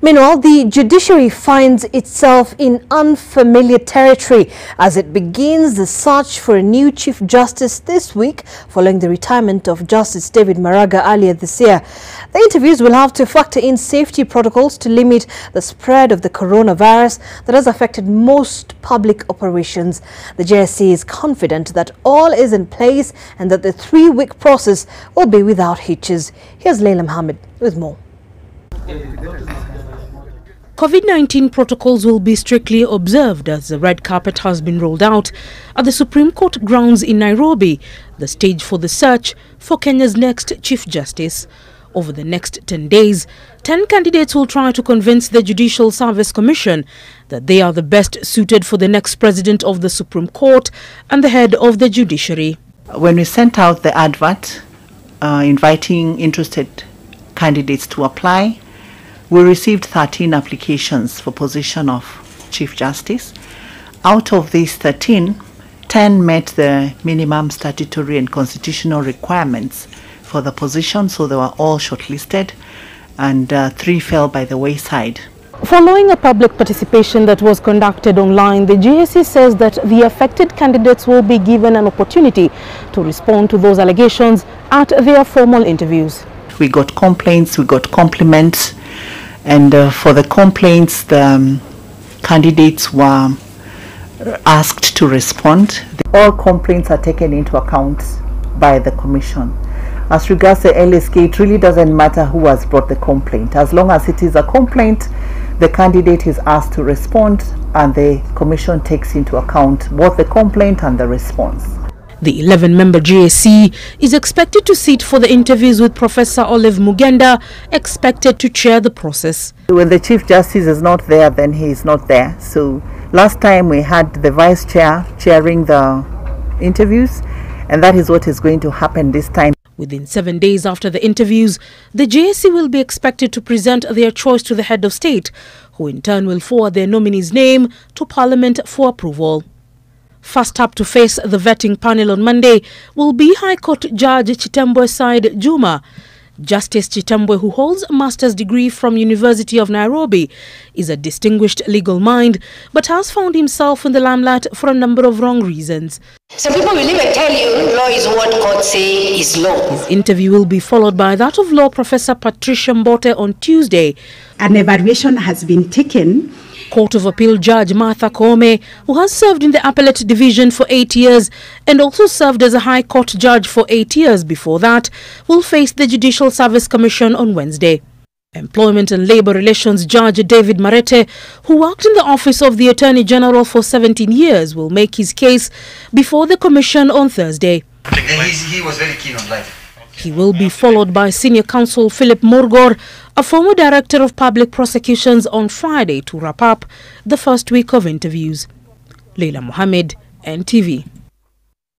Meanwhile, the judiciary finds itself in unfamiliar territory as it begins the search for a new Chief Justice this week following the retirement of Justice David Maraga earlier this year. The interviews will have to factor in safety protocols to limit the spread of the coronavirus that has affected most public operations. The JSC is confident that all is in place and that the 3-week process will be without hitches. Here's Leila Mohammed with more. COVID-19 protocols will be strictly observed as the red carpet has been rolled out at the Supreme Court grounds in Nairobi, the stage for the search for Kenya's next Chief Justice. Over the next 10 days, 10 candidates will try to convince the Judicial Service Commission that they are the best suited for the next president of the Supreme Court and the head of the judiciary. When we sent out the advert inviting interested candidates to apply, we received 13 applications for position of Chief Justice. Out of these 13, 10 met the minimum statutory and constitutional requirements for the position, so they were all shortlisted, and 3 fell by the wayside. Following a public participation that was conducted online, the GSC says that the affected candidates will be given an opportunity to respond to those allegations at their formal interviews. We got complaints, we got compliments, and for the complaints, the candidates were asked to respond. All complaints are taken into account by the Commission. As regards the LSK, it really doesn't matter who has brought the complaint. As long as it is a complaint, the candidate is asked to respond, and the Commission takes into account both the complaint and the response. The 11-member GSC is expected to sit for the interviews, with Professor Olive Mugenda expected to chair the process. When the Chief Justice is not there, then he is not there. So last time we had the Vice Chair chairing the interviews, and that is what is going to happen this time. Within 7 days after the interviews, the JSC will be expected to present their choice to the head of state, who in turn will forward their nominee's name to Parliament for approval. First up to face the vetting panel on Monday will be High Court Judge Chitembwe Said Juma. Justice Chitembwe, who holds a master's degree from University of Nairobi, is a distinguished legal mind but has found himself in the limelight for a number of wrong reasons. Some people will even tell you law is what courts say is law. His interview will be followed by that of law professor Patricia Mbote on Tuesday. An evaluation has been taken. Court of Appeal Judge Martha KOOME, who has served in the Appellate Division for 8 years and also served as a High Court judge for 8 years before that, will face the Judicial Service Commission on Wednesday. Employment and Labour Relations Judge David MARETE, who worked in the Office of the Attorney General for 17 years, will make his case before the Commission on Thursday. He was very keen on life. He will be followed by Senior Counsel Philip MURGOR, a former Director of Public Prosecutions, on Friday to wrap up the first week of interviews. Leila Mohammed, NTV.